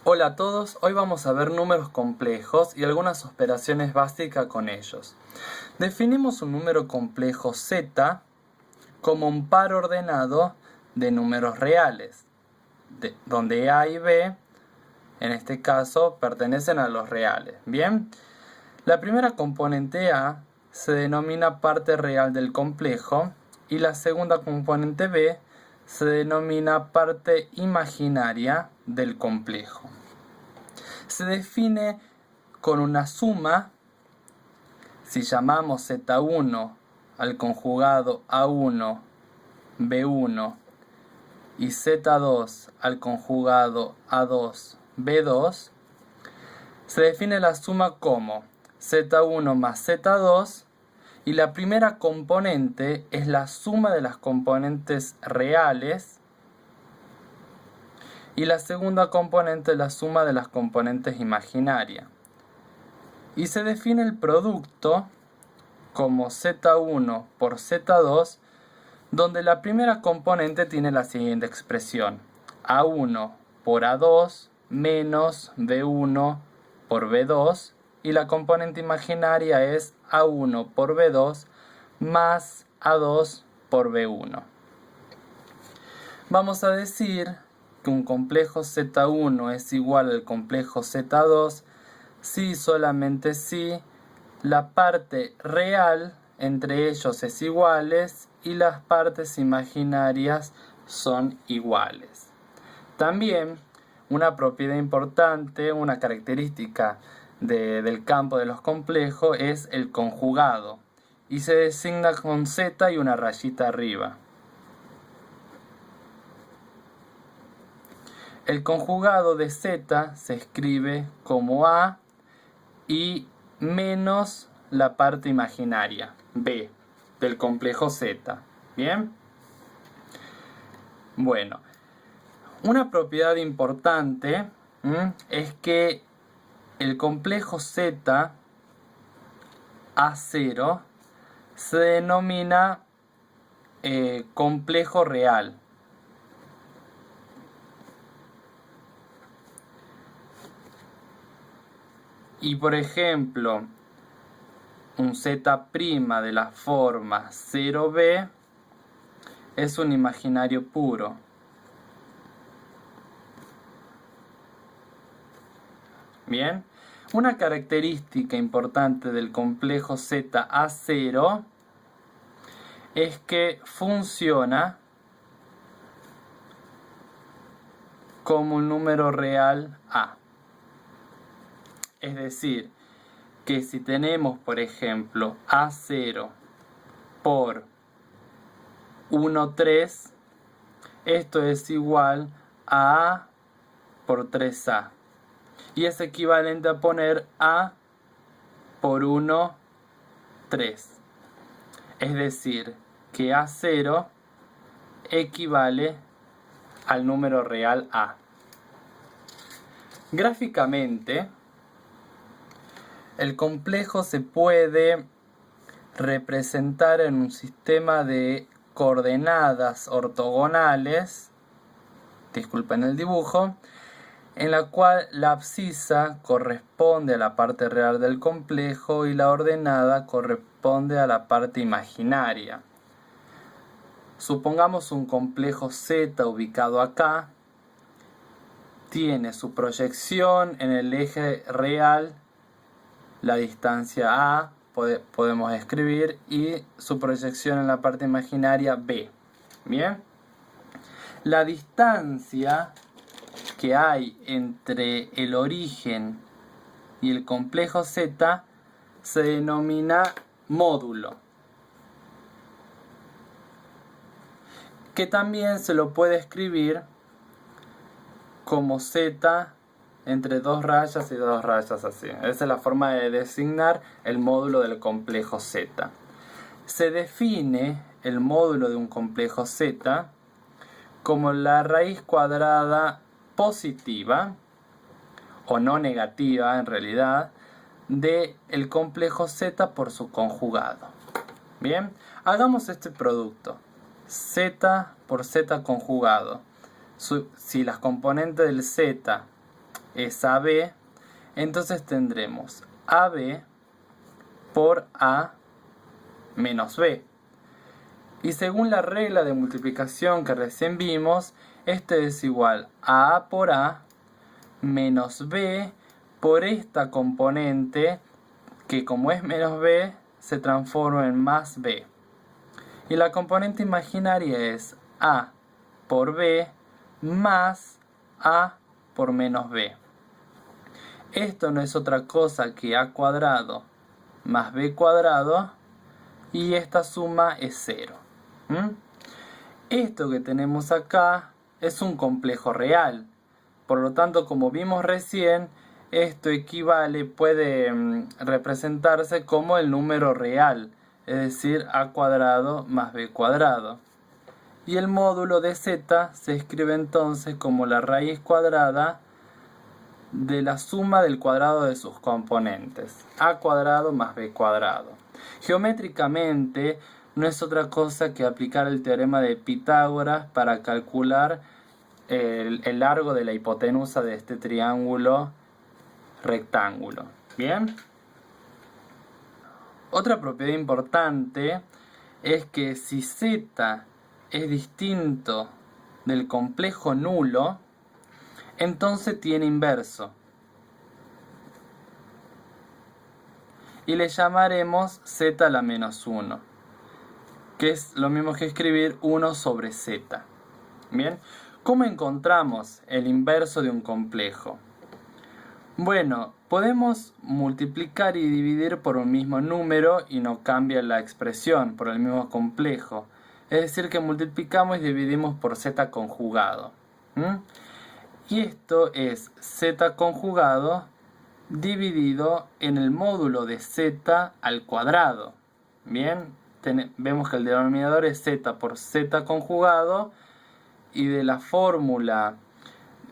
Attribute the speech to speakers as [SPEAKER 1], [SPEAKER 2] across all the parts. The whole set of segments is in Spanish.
[SPEAKER 1] Hola a todos, hoy vamos a ver números complejos y algunas operaciones básicas con ellos. Definimos un número complejo z como un par ordenado de números reales, donde a y b, en este caso, pertenecen a los reales. Bien, la primera componente a se denomina parte real del complejo y la segunda componente b se denomina parte imaginaria del complejo. Se define con una suma. Si llamamos Z1 al conjugado A1, B1 y Z2 al conjugado A2, B2, se define la suma como Z1 más Z2 y la primera componente es la suma de las componentes reales y la segunda componente es la suma de las componentes imaginarias. Y se define el producto como Z1 por Z2, donde la primera componente tiene la siguiente expresión: A1 por A2 menos B1 por B2, y la componente imaginaria es A1 por B2 más A2 por B1. Vamos a decir que un complejo Z1 es igual al complejo Z2 si solamente si la parte real entre ellos es iguales y las partes imaginarias son iguales. También una propiedad importante, una característica del campo de los complejos es el conjugado y se designa con Z y una rayita arriba. El conjugado de Z se escribe como A y menos la parte imaginaria, B, del complejo Z. ¿Bien? Bueno, una propiedad importante es que el complejo Z A0 se denomina complejo real. Y por ejemplo, un Z' de la forma 0b es un imaginario puro. Bien, una característica importante del complejo Z A0 es que funciona como un número real A. Es decir, que si tenemos, por ejemplo, A0 por 1, 3, esto es igual a A por 3A. Y es equivalente a poner A por 1, 3. Es decir, que A0 equivale al número real A. Gráficamente, el complejo se puede representar en un sistema de coordenadas ortogonales, disculpen el dibujo, en la cual la abscisa corresponde a la parte real del complejo y la ordenada corresponde a la parte imaginaria. Supongamos un complejo Z ubicado acá, tiene su proyección en el eje real, la distancia A, podemos escribir, y su proyección en la parte imaginaria B. Bien, la distancia que hay entre el origen y el complejo Z se denomina módulo, que también se lo puede escribir como Z entre dos rayas y dos rayas así. Esa es la forma de designar el módulo del complejo Z. Se define el módulo de un complejo Z como la raíz cuadrada positiva, o no negativa en realidad, de el complejo Z por su conjugado. Bien, hagamos este producto. Z por Z conjugado. Si las componentes del Z es AB, entonces tendremos AB por A menos B. Y según la regla de multiplicación que recién vimos, esto es igual a A por A menos B por esta componente que, como es menos B, se transforma en más B. Y la componente imaginaria es A por B más A por menos B. Esto no es otra cosa que A cuadrado más B cuadrado, y esta suma es 0. Esto que tenemos acá es un complejo real. Por lo tanto, como vimos recién, esto puede representarse como el número real, es decir, A cuadrado más B cuadrado. Y el módulo de z se escribe entonces como la raíz cuadrada de la suma del cuadrado de sus componentes, A cuadrado más B cuadrado. Geométricamente no es otra cosa que aplicar el teorema de Pitágoras para calcular el largo de la hipotenusa de este triángulo rectángulo. ¿Bien? Otra propiedad importante es que si z es distinto del complejo nulo, entonces tiene inverso. Y le llamaremos z a la menos 1, que es lo mismo que escribir 1 sobre z. ¿Bien? ¿Cómo encontramos el inverso de un complejo? Bueno, podemos multiplicar y dividir por un mismo número y no cambia la expresión por el mismo complejo. Es decir, que multiplicamos y dividimos por z conjugado. Y esto es z conjugado dividido en el módulo de z al cuadrado. Bien, vemos que el denominador es z por z conjugado, y de la fórmula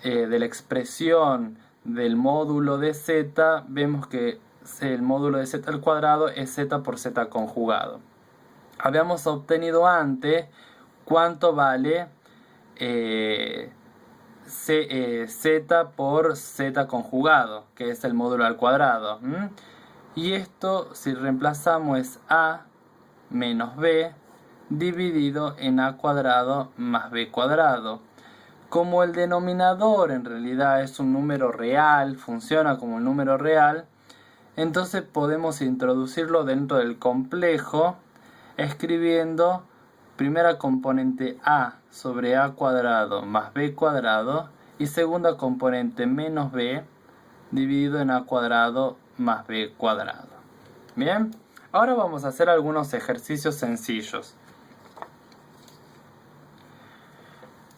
[SPEAKER 1] de la expresión del módulo de z, vemos que el módulo de z al cuadrado es z por z conjugado. Habíamos obtenido antes cuánto vale z por z conjugado, que es el módulo al cuadrado. Y esto, si reemplazamos, es a menos b dividido en a cuadrado más b cuadrado. Como el denominador en realidad es un número real, funciona como un número real, entonces podemos introducirlo dentro del complejo escribiendo primera componente a sobre a cuadrado más b cuadrado y segunda componente menos b dividido en a cuadrado más b cuadrado. Bien, ahora vamos a hacer algunos ejercicios sencillos.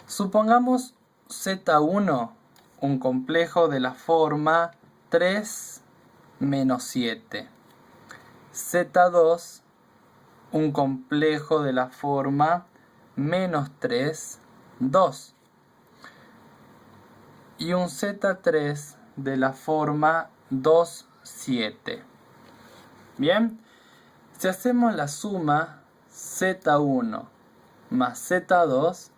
[SPEAKER 1] Supongamos Z1 un complejo de la forma 3 menos 7. Z2 un complejo de la forma menos 3, 2. Y un Z3 de la forma 2, 7. Bien, si hacemos la suma Z1 más Z2,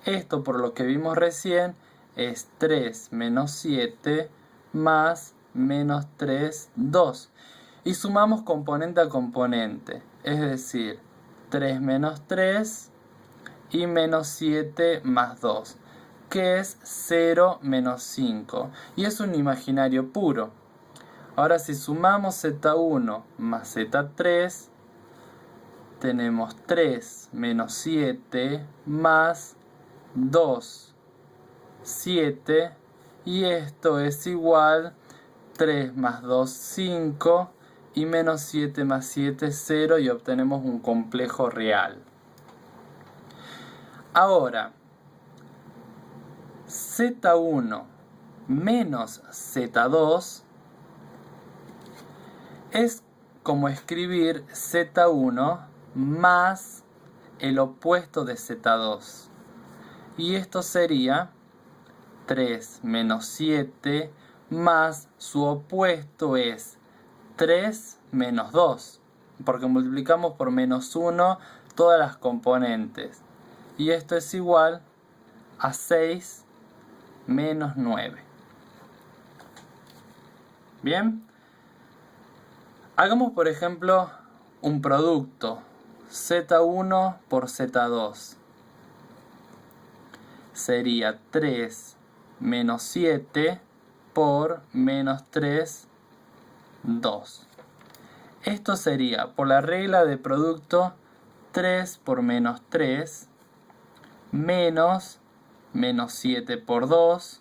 [SPEAKER 1] esto por lo que vimos recién es 3 menos 7 más menos 3, 2. Y sumamos componente a componente, es decir, 3 menos 3 y menos 7 más 2, que es 0 menos 5. Y es un imaginario puro. Ahora si sumamos Z1 más Z3, tenemos 3 menos 7 más 2, 7, y esto es igual 3 más 2, 5, y menos 7 más 7, 0, y obtenemos un complejo real. Ahora, Z1 menos Z2 es como escribir Z1 más el opuesto de Z2. Y esto sería 3 menos 7 más su opuesto es 3 menos 2. Porque multiplicamos por menos 1 todas las componentes. Y esto es igual a 6 menos 9. Bien, hagamos por ejemplo un producto, z1 por z2. Sería 3 menos 7 por menos 3, 2. Esto sería, por la regla de producto, 3 por menos 3, menos 7 por 2,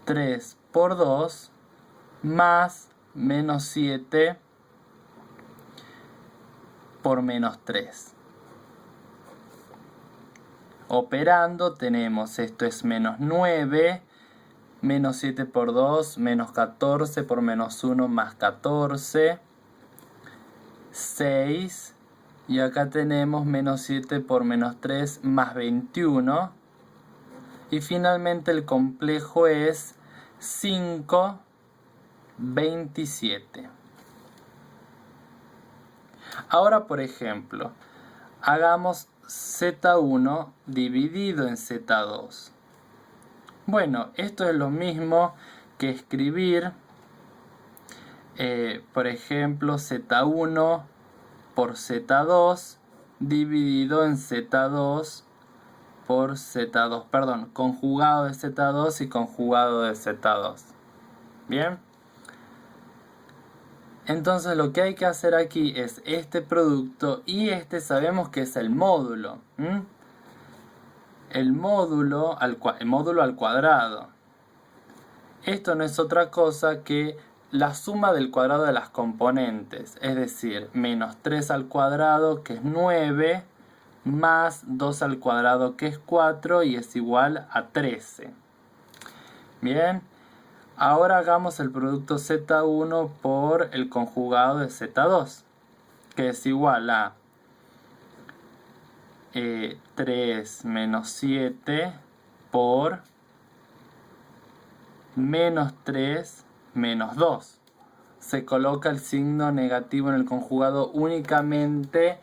[SPEAKER 1] 3 por 2, más menos 7 por menos 3. Operando tenemos, esto es menos 9, menos 7 por 2, menos 14 por menos 1, más 14, 6, y acá tenemos menos 7 por menos 3, más 21, y finalmente el complejo es 5, 27. Ahora, por ejemplo, hagamos z1 dividido en z2. Bueno, esto es lo mismo que escribir, por ejemplo, z1 por z2 dividido en z2 por z2, perdón, conjugado de z2 y conjugado de z2. Bien. Entonces lo que hay que hacer aquí es este producto y este sabemos que es el módulo. El módulo al cuadrado. Esto no es otra cosa que la suma del cuadrado de las componentes. Es decir, menos 3 al cuadrado que es 9, más 2 al cuadrado que es 4 y es igual a 13. Bien. Ahora hagamos el producto z1 por el conjugado de z2, que es igual a 3 menos 7 por menos 3 menos 2. Se coloca el signo negativo en el conjugado únicamente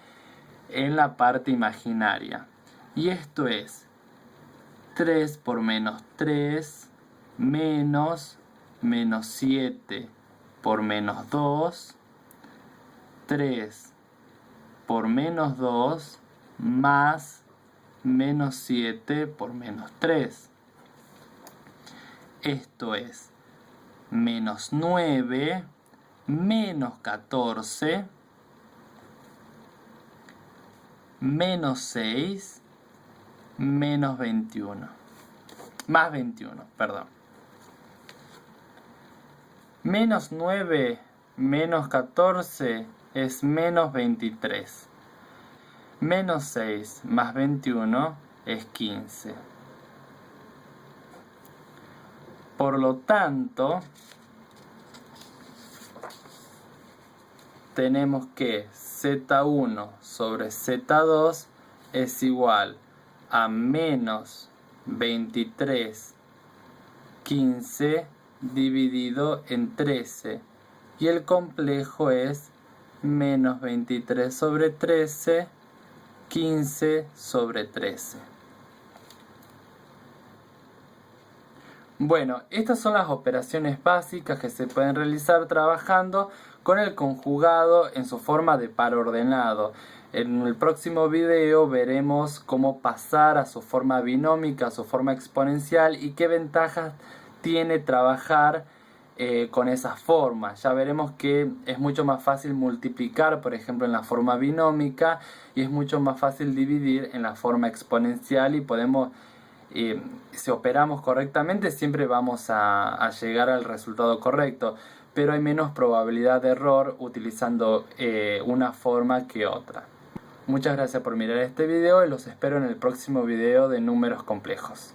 [SPEAKER 1] en la parte imaginaria. Y esto es 3 por menos 3 menos 7 por menos 2, 3 por menos 2 más menos 7 por menos 3. Esto es menos 9 menos 14 menos 6 menos 21. Más 21, perdón. Menos 9 menos 14 es menos 23. Menos 6 más 21 es 15. Por lo tanto, tenemos que z1 sobre z2 es igual a menos 23, 15 dividido en 13. Y el complejo es menos 23 sobre 13, 15 sobre 13. Bueno, estas son las operaciones básicas que se pueden realizar trabajando con el conjugado en su forma de par ordenado. En el próximo video veremos cómo pasar a su forma binómica, a su forma exponencial y qué ventajas tiene trabajar con esa forma. Ya veremos que es mucho más fácil multiplicar, por ejemplo, en la forma binómica, y es mucho más fácil dividir en la forma exponencial, y podemos, si operamos correctamente, siempre vamos a llegar al resultado correcto, pero hay menos probabilidad de error utilizando una forma que otra. Muchas gracias por mirar este video y los espero en el próximo video de números complejos.